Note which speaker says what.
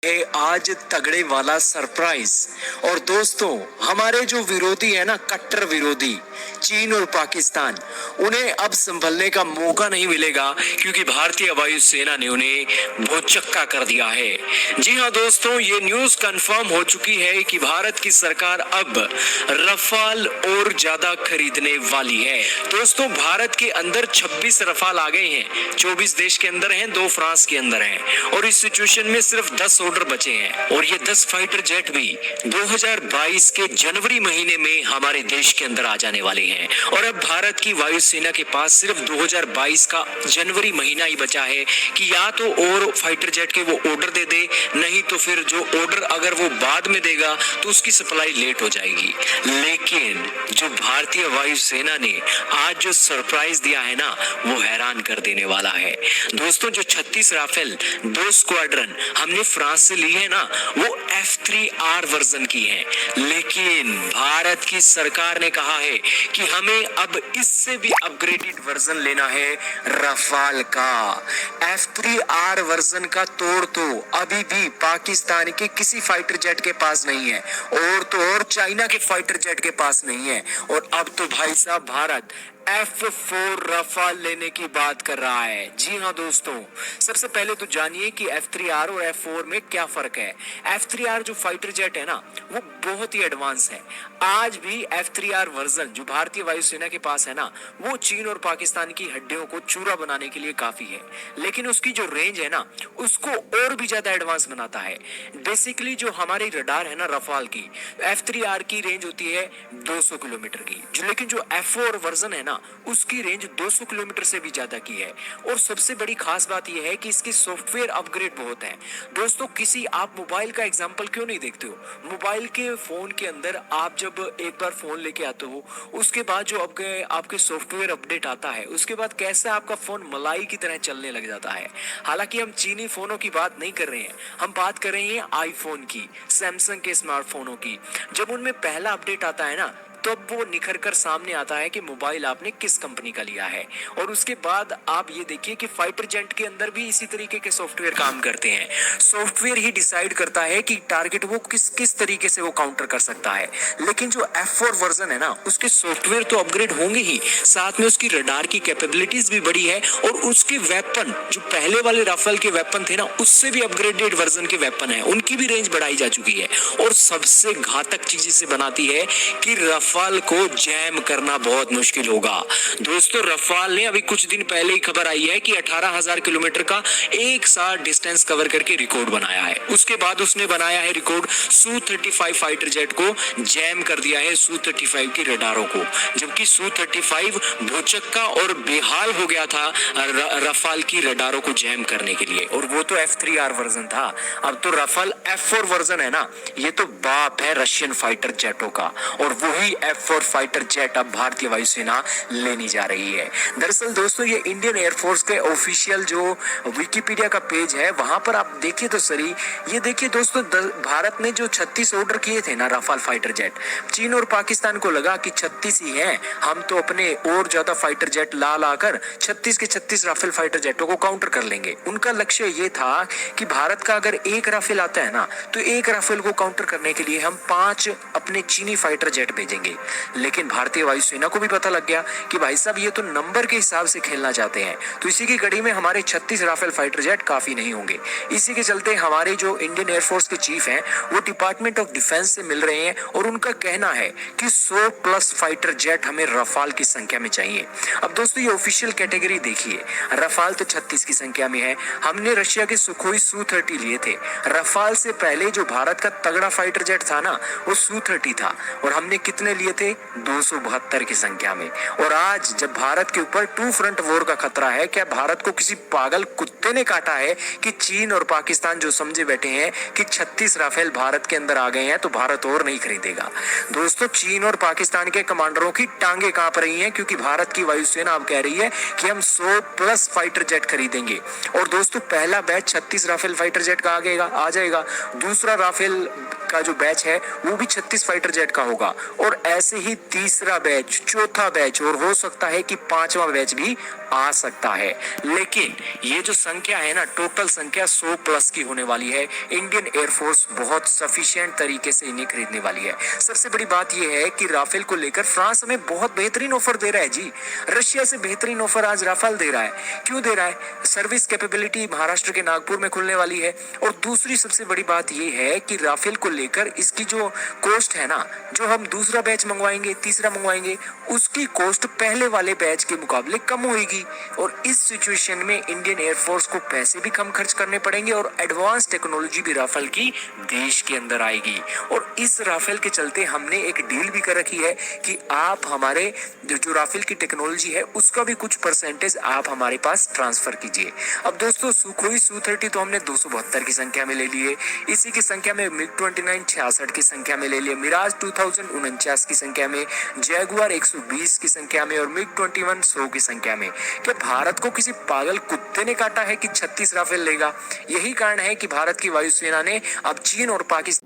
Speaker 1: है आज तगड़े वाला सरप्राइज। और दोस्तों, हमारे जो विरोधी है ना, कट्टर विरोधी चीन और पाकिस्तान, उन्हें अब संभलने का मौका नहीं मिलेगा, क्योंकि भारतीय वायुसेना ने उन्हें भौचक्का कर दिया है। जी हाँ दोस्तों, ये न्यूज कंफर्म हो चुकी है कि भारत की सरकार अब रफाल और ज्यादा खरीदने वाली है। दोस्तों, भारत के अंदर 26 रफाल आ गए हैं, 24 देश के अंदर हैं, 2 फ्रांस के अंदर हैं, और इस सिचुएशन में सिर्फ 10 ऑर्डर बचे हैं। और ये 10 फाइटर जेट भी 2022 के जनवरी महीने में हमारे देश के अंदर आ जाने वाले हैं। और अब भारत की वायुसेना के पास सिर्फ 2022 का जनवरी महीना ही बचा है कि या तो और फाइटर जेट के वो ऑर्डर दे दे, नहीं तो फिर जो ऑर्डर अगर वो बाद में देगा तो उसकी सप्लाई लेट हो जाएगी। लेकिन जो भारतीय वायुसेना ने आज जो सरप्राइज दिया है ना, वो हैरान कर देने वाला है। दोस्तों, जो 36 राफेल 2 स्क्वाड्रन हमने फ्रांस से ली है ना, वो F3R वर्जन की है। लेकिन भारत की सरकार ने कहा है कि हमें अब इससे भी अपग्रेडेड वर्जन लेना है रफाल का। F3R वर्जन का तोड़ तो अभी भी पाकिस्तान के किसी फाइटर जेट के पास नहीं है, और तो और चाइना के फाइटर जेट के पास नहीं है। और अब तो भाई साहब भारत F4 रफाल लेने की बात कर रहा है। जी हाँ दोस्तों, सबसे पहले तो जानिए कि F3R और F4 में क्या फर्क है। F3R जो फाइटर जेट है ना, वो बहुत ही एडवांस है। आज भी F3R वर्जन जो भारतीय वायुसेना के पास है ना, वो चीन और पाकिस्तान की हड्डियों को चूरा बनाने के लिए काफी है। लेकिन उसकी जो रेंज है ना, उसको और भी ज्यादा एडवांस बनाता है। बेसिकली जो हमारी रडार है ना रफाल की, F3R की रेंज होती है 200 किलोमीटर की, लेकिन जो F4 वर्जन है ना, उसकी रेंज 200 किलोमीटर से भी ज्यादा की है। और सबसे बड़ी खास बात यह है कि इसकी सॉफ्टवेयर अपग्रेड बहुत है। दोस्तों, किसी आप मोबाइल का एग्जांपल क्यों नहीं देखते हो? मोबाइल के फोन के अंदर आप जब एक बार फोन लेके आते हो, उसके बाद जो आपके सॉफ्टवेयर अपडेट आता है, उसके बाद कैसे आपका फोन मलाई की तरह चलने लग जाता है। हालांकि हम चीनी फोनों की बात नहीं कर रहे हैं, हम बात कर रहे हैं आईफोन की, सैमसंग के स्मार्टफोनों की। जब उनमें पहला अपडेट आता है ना, तब वो निखर कर सामने आता है कि मोबाइल आपने किस कंपनी का लिया है। और उसके बाद आप ये देखिए कि फाइटर जेट के अंदर भी इसी तरीके के सॉफ्टवेयर काम करते हैं। सॉफ्टवेयर ही डिसाइड करता है कि टारगेट वो किस तरीके से वो काउंटर कर सकता है। लेकिन जो F4 वर्जन है ना, उसके सॉफ्टवेयर तो अपग्रेड होंगे ही, साथ में उसकी रडार की कैपेबिलिटीज भी बड़ी है, और उसके वेपन जो पहले वाले राफेल के वेपन थे ना, उससे भी अपग्रेडेड वर्जन के वेपन है, उनकी भी रेंज बढ़ाई जा चुकी है। और सबसे घातक चीज इसे बनाती है कि रफाल को जैम करना बहुत मुश्किल होगा। दोस्तों, रफाल ने अभी कुछ दिन पहले ही खबर आई है कि 18,000 किलोमीटर का एक साथ डिस्टेंस कवर करके रिकॉर्ड बनाया है। उसके बाद उसने बनाया है रिकॉर्ड Su-35 फाइटर जेट को जैम कर दिया है, Su-35 की रडारों को, जबकि Su-35 भौचक्का और बेहाल हो गया था रफाल की रडारों को जैम करने के लिए। और वो तो F3R वर्जन था। अब तो रफाल F4 वर्जन है ना, ये तो बाप है रशियन फाइटर जेटों का, और वही F4 फाइटर जेट अब भारतीय वायुसेना लेनी जा रही है। दरअसल दोस्तों, ये इंडियन एयरफोर्स के ऑफिशियल जो विकिपीडिया का पेज है, वहां पर आप देखिए तो सही, ये देखिए दोस्तों, भारत ने जो 36 ऑर्डर किए थे ना रफाल फाइटर जेट, चीन और पाकिस्तान को लगा कि 36 ही हैं, हम तो अपने और ज्यादा फाइटर जेट ला कर 36 के 36 राफेल फाइटर जेटों को काउंटर कर लेंगे। उनका लक्ष्य ये था कि भारत का अगर एक राफेल आता है ना, तो एक राफेल को काउंटर करने के लिए हम 5 अपने चीनी फाइटर जेट भेजेंगे। लेकिन भारतीय वायुसेना को भी पता लग गया कि भाई साहब ये तो नंबर के हिसाब से खेलना चाहते हैं, तो इसी की कड़ी में हमारे 36 राफेल फाइटर जेट काफी नहीं होंगे। इसी के चलते हमारे जो इंडियन एयरफोर्स के चीफ हैं, वो डिपार्टमेंट ऑफ डिफेंस से मिल रहे हैं, और उनका कहना है कि 100 प्लस फाइटर जेट हमें रफाल की संख्या में चाहिए। अब दोस्तों, ये ऑफिशियल कैटेगरी देखिए, रफाल तो 36 की संख्या में है। हमने रशिया के सुखोई Su-30 लिए थे। रफाल से पहले जो भारत का तगड़ा फाइटर जेट था ना, वो Su-30 था, और हमने कितने लिए थे? 272 की संख्या में। और आज जब भारत के ऊपर 2 फ्रंट वॉर का खतरा है, क्या भारत को किसी पागल कुत्ते ने काटा है कि चीन और पाकिस्तान जो समझे बैठे हैं कि 36 राफेल भारत के अंदर आ गए हैं तो भारत और नहीं खरीदेगा? दोस्तों, चीन और पाकिस्तान के कमांडरों की टांगे कांप रही हैं, क्योंकि भारत की वायुसेना अब कह रही है कि हम 100 प्लस फाइटर जेट खरीदेंगे। और दोस्तों, पहला बैच 36 राफेल फाइटर जेट का आ जाएगा। दूसरा राफेल का जो बैच है वो भी 36 फाइटर जेट का होगा, और ऐसे ही तीसरा बैच, चौथा बैच, और हो सकता है कि 5वां बैच भी आ सकता है। लेकिन ये जो संख्या है ना, टोटल संख्या 100 प्लस की होने वाली है। इंडियन एयरफोर्स बहुत सफिशिएंट तरीके से इन्हें खरीदने वाली है। सबसे बड़ी बात यह है कि राफेल को लेकर फ्रांस हमें बहुत बेहतरीन ऑफर दे रहा है जी। रशिया से बेहतरीन ऑफर आज राफेल दे रहा है। क्यों दे रहा है? सर्विस कैपेबिलिटी महाराष्ट्र के नागपुर में खुलने वाली है। और दूसरी सबसे बड़ी बात यह है कि राफेल को लेकर इसकी जो कॉस्ट है ना, जो हम दूसरा बैच मंगवाएंगे, तीसरा मंगवाएंगे, उसकी कॉस्ट पहले वाले बैच के मुकाबले कम होगी। और इस सिचुएशन में इंडियन एयरफोर्स को पैसे भी कम खर्च करने पड़ेंगे और एडवांस टेक्नोलॉजी भी राफेल की देश के अंदर आएगी। और इस राफेल के चलते हमने एक डील भी कर रखी है कि आप हमारे जो राफेल की टेक्नोलॉजी है उसका भी कुछ परसेंटेज आप हमारे पास ट्रांसफर कीजिए। अब दोस्तों, सुखोई Su-30 तो हमने 272 की संख्या में ले लिए, इसी की संख्या में MiG-29 66 की संख्या में ले लिए, मिराज 2000 49 की संख्या में, जैगुआर 120 की संख्या में और MiG-21 100 की संख्या में। क्या भारत को किसी पागल कुत्ते ने काटा है कि 36 राफेल लेगा? यही कारण है कि भारत की वायुसेना ने अब चीन और पाकिस्तान